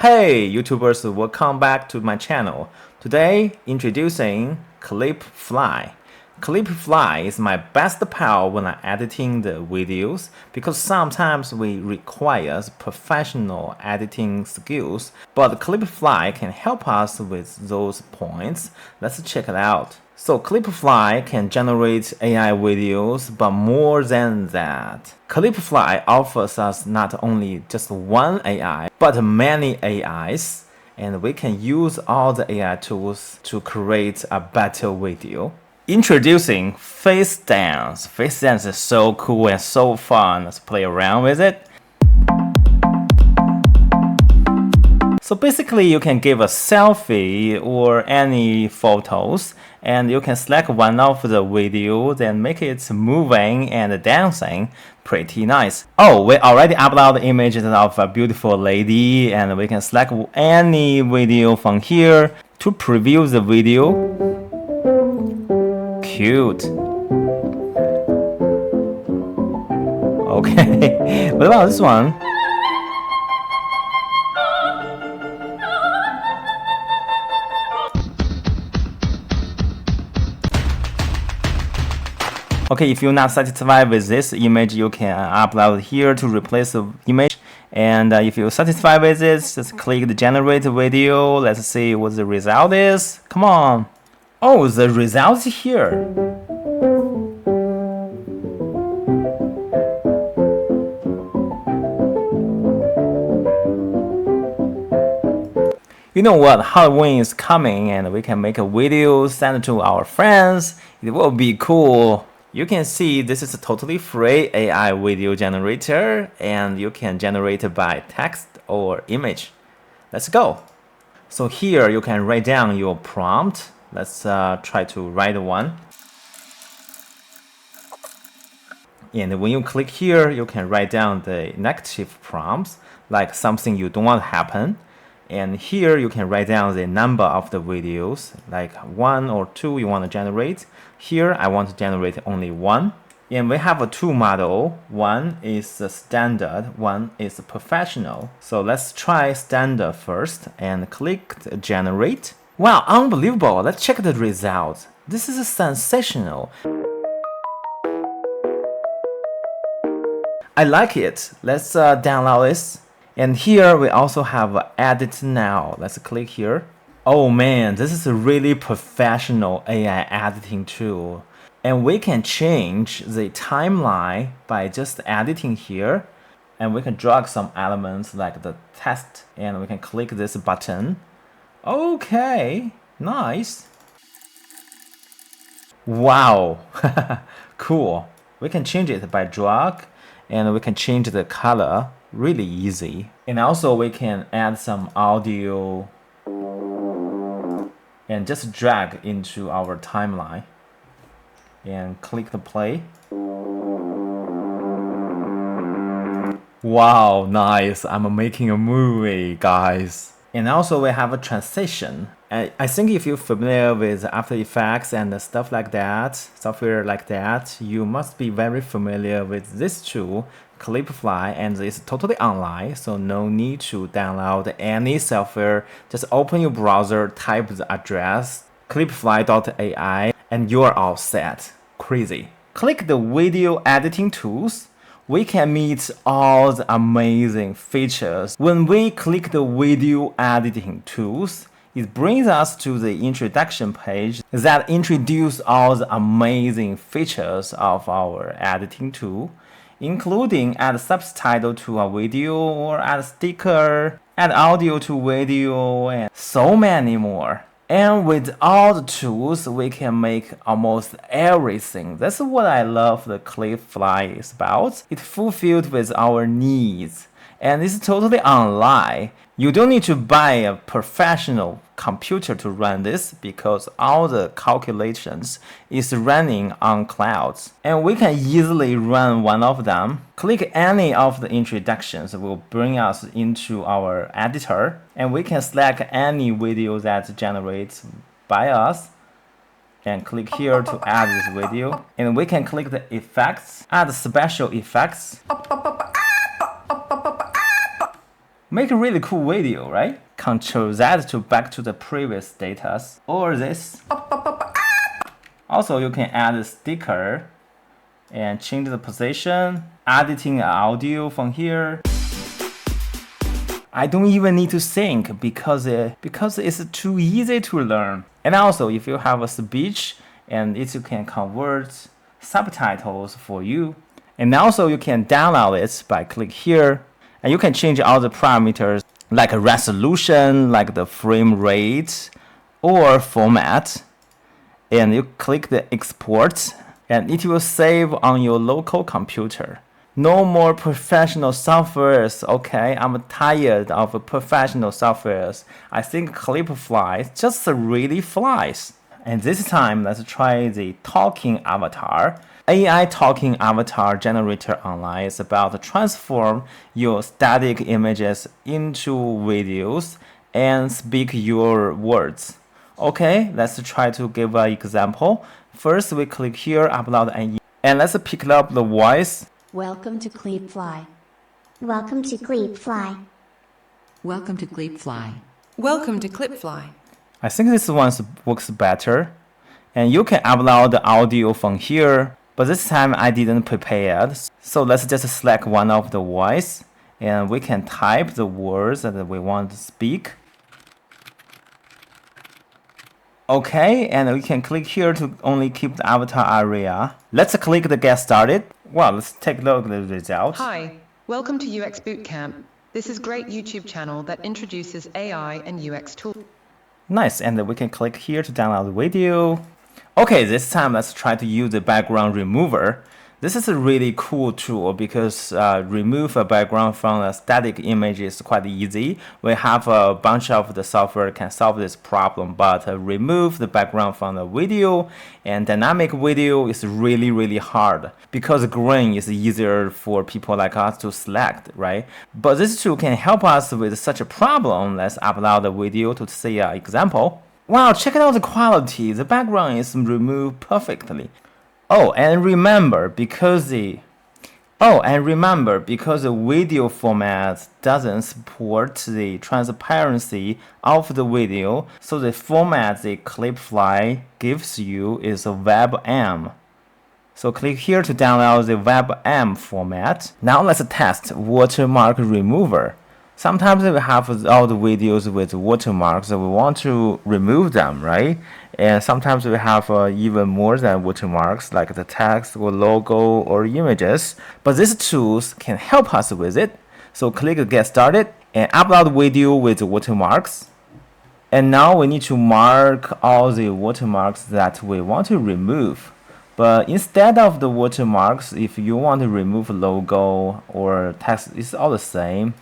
Hey YouTubers, welcome back to my channel. Today, introducing Clipfly. Clipfly is my best pal when I'm editing the videos because sometimes we require professional editing skills, but Clipfly can help us with those points. Let's check it out. So Clipfly can generate AI videos, but more than that. Clipfly offers us not only just one AI, but many AIs, and we can use all the AI tools to create a better video. Introducing Face Dance. Face Dance is so cool and so fun. Let's play around with it. So basically you can give a selfie or any photos and you can select one of the videos and make it moving and dancing. Pretty nice. Oh, we already uploaded images of a beautiful lady and we can select any video from here to preview the video. Cute. Okay, what about this one? Okay, if you're not satisfied with this image, you can upload here to replace the image. And if you're satisfied with this, just click the generate video. Let's see what the result is. Come on. Oh, the results here. You know what? Halloween is coming and we can make a video, send it to our friends. It will be cool. You can see this is a totally free AI video generator and you can generate it by text or image. Let's go. So here you can write down your prompt. Let's try to write one. And when you click here, you can write down the negative prompts, like something you don't want to happen. And here you can write down the number of the videos, like 1 or 2 you want to generate. Here I want to generate only 1. And we have a 2 model. One is the standard, one is the professional. So let's try standard first and click generate. Wow, unbelievable. Let's check the results. This is sensational. I like it. Let's download this. And here we also have edit now. Let's click here. Oh man, this is a really professional AI editing tool. And we can change the timeline by just editing here. And we can drag some elements like the text and we can click this button. Okay, nice. Wow, cool. We can change it by drag and we can change the color. Really easy. And also we can add some audio and just drag into our timeline and click the play. Wow, nice. I'm making a movie, guys. And also we have a transition. I think if you're familiar with After Effects and stuff like that, software like that, you must be very familiar with this tool, Clipfly, and it's totally online, so no need to download any software. Just open your browser, type the address, clipfly.ai, and you're all set. Crazy. Click the video editing tools. We can meet all the amazing features. When we click the video editing tools, it brings us to the introduction page that introduces all the amazing features of our editing tool, including add subtitle to a video or add sticker, add audio to video, and so many more. And with all the tools, we can make almost everything. That's what I love the Clipfly is about. It's fulfilled with our needs. And it's totally online. You don't need to buy a professional computer to run this because all the calculations is running on clouds. And we can easily run one of them. Click any of the introductions will bring us into our editor. And we can select any video that generates by us. And click here to add this video. And we can click the effects, add special effects. Make a really cool video, right? Control Z to back to the previous status, or this. Also, you can add a sticker and change the position, editing audio from here. I don't even need to think because it's too easy to learn. And also, if you have a speech, and you can convert subtitles for you. And also, you can download it by click here, and you can change all the parameters like a resolution, like the frame rate, or format. And you click the export, and it will save on your local computer. No more professional softwares, okay? I'm tired of professional softwares. I think Clipfly just really flies. And this time, let's try the talking avatar. AI talking avatar generator online is about to transform your static images into videos and speak your words. Okay, let's try to give an example. First, we click here, upload an image, and let's pick up the voice. Welcome to Clipfly. Welcome to Clipfly. Welcome to Clipfly. Welcome to Clipfly. I think this one works better. And you can upload the audio from here, but this time I didn't prepare it. So let's just select one of the voice, and we can type the words that we want to speak. Okay, and we can click here to only keep the avatar area. Let's click the get started. Well, let's take a look at the result. Hi, welcome to UX Bootcamp. This is a great YouTube channel that introduces AI and UX tools. Nice, and we can click here to download the video. Okay, this time let's try to use the background remover. This is a really cool tool because remove a background from a static image is quite easy. We have a bunch of the software can solve this problem, but remove the background from the video and dynamic video is really hard because green is easier for people like us to select, right? But this tool can help us with such a problem. Let's upload the video to see an example. Wow, check out the quality. The background is removed perfectly. Oh, and remember, because the video format doesn't support the transparency of the video, so the format the Clipfly gives you is a WebM. So click here to download the WebM format. Now let's test Watermark remover. Sometimes we have all the videos with watermarks and we want to remove them, right? And sometimes we have even more than watermarks, like the text or logo or images. But these tools can help us with it. So click get started and upload video with watermarks. And now we need to mark all the watermarks that we want to remove. But instead of the watermarks, if you want to remove logo or text, it's all the same.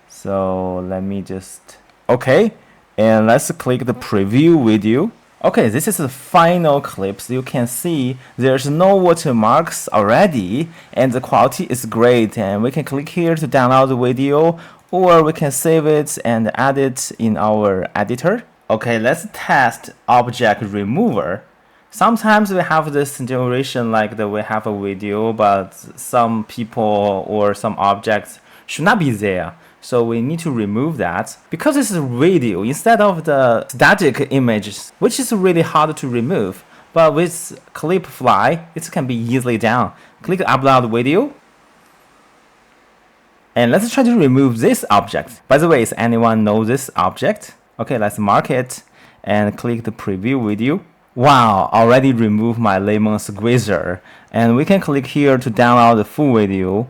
So let me just, okay, and let's click the preview video. Okay, this is the final clip. So you can see there's no watermarks already, and the quality is great. And we can click here to download the video, or we can save it and add it in our editor. Okay, let's test object remover. Sometimes we have this situation like that we have a video, but some people or some objects should not be there. So we need to remove that because this is a video instead of the static images, which is really hard to remove. But with Clipfly, it can be easily done. Click upload video. And let's try to remove this object. By the way, does anyone know this object? Okay, let's mark it and click the preview video. Wow, already removed my lemon squeezer. And we can click here to download the full video.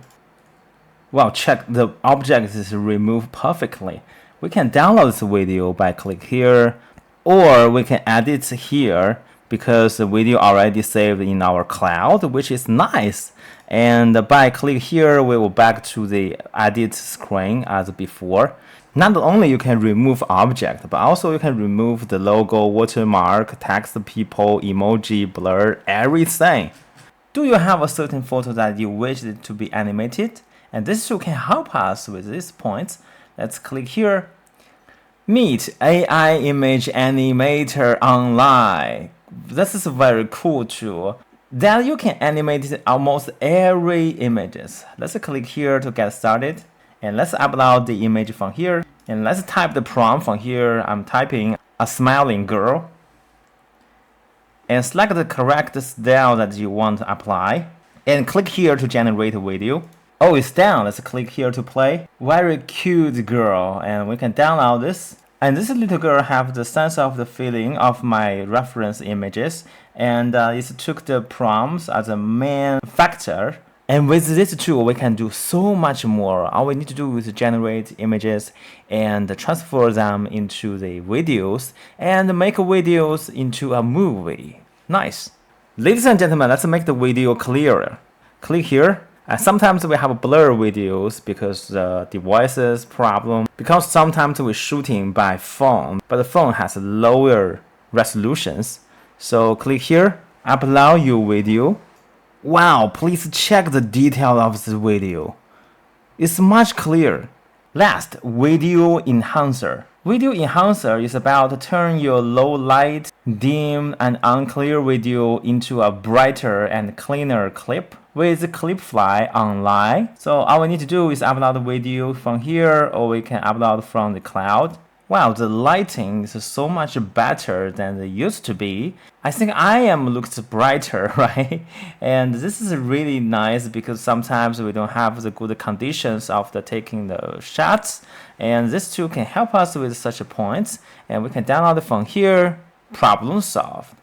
Wow, check, the object is removed perfectly. We can download this video by click here, or we can edit here because the video already saved in our cloud, which is nice. And by click here, we will back to the edit screen as before. Not only you can remove object, but also you can remove the logo, watermark, text, people, emoji, blur, everything. Do you have a certain photo that you wish it to be animated? And this tool can help us with these points. Let's click here. Meet AI Image Animator Online. This is a very cool tool that you can animate almost every images. Let's click here to get started. And let's upload the image from here. And let's type the prompt from here. I'm typing a smiling girl. And select the correct style that you want to apply. And click here to generate a video. Oh, it's down. Let's click here to play. Very cute girl. And we can download this. And this little girl have the sense of the feeling of my reference images. And it took the prompts as a main factor. And with this tool, we can do so much more. All we need to do is generate images and transfer them into the videos and make videos into a movie. Nice. Ladies and gentlemen, let's make the video clearer. Click here. Sometimes we have blur videos because the devices problem. Because sometimes we're shooting by phone, but the phone has lower resolutions. So click here, upload your video. Wow, please check the detail of this video. It's much clearer. Last, video enhancer. Video enhancer is about to turn your low light, dim, and unclear video into a brighter and cleaner clip with Clipfly online. So all we need to do is upload the video from here, or we can upload from the cloud. Wow, the lighting is so much better than it used to be. I think looks brighter, right? And this is really nice because sometimes we don't have the good conditions of taking the shots. And this tool can help us with such points. And we can download it from here. Problem solved.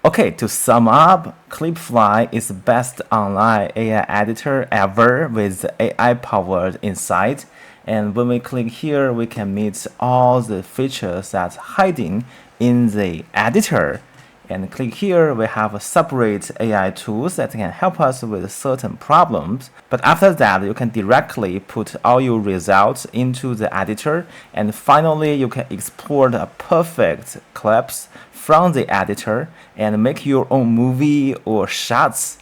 Okay, to sum up, Clipfly is the best online AI editor ever with AI-powered insight. And when we click here, we can meet all the features that's hiding in the editor. And click here, we have a separate AI tools that can help us with certain problems. But after that, you can directly put all your results into the editor. And finally, you can export a perfect clips from the editor and make your own movie or shots.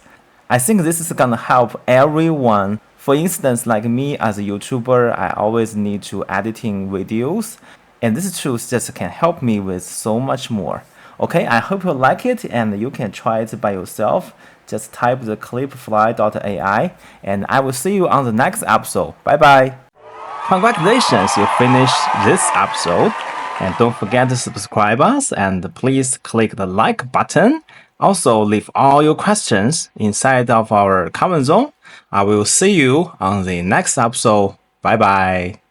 I think this is gonna help everyone. For instance, like me as a YouTuber, I always need to editing videos, and this tool just can help me with so much more. Okay, I hope you like it and you can try it by yourself. Just type the clipfly.ai and I will see you on the next episode. Bye bye. Congratulations, you finished this episode. And don't forget to subscribe us and please click the like button. Also, leave all your questions inside of our comment zone. I will see you on the next episode. Bye bye.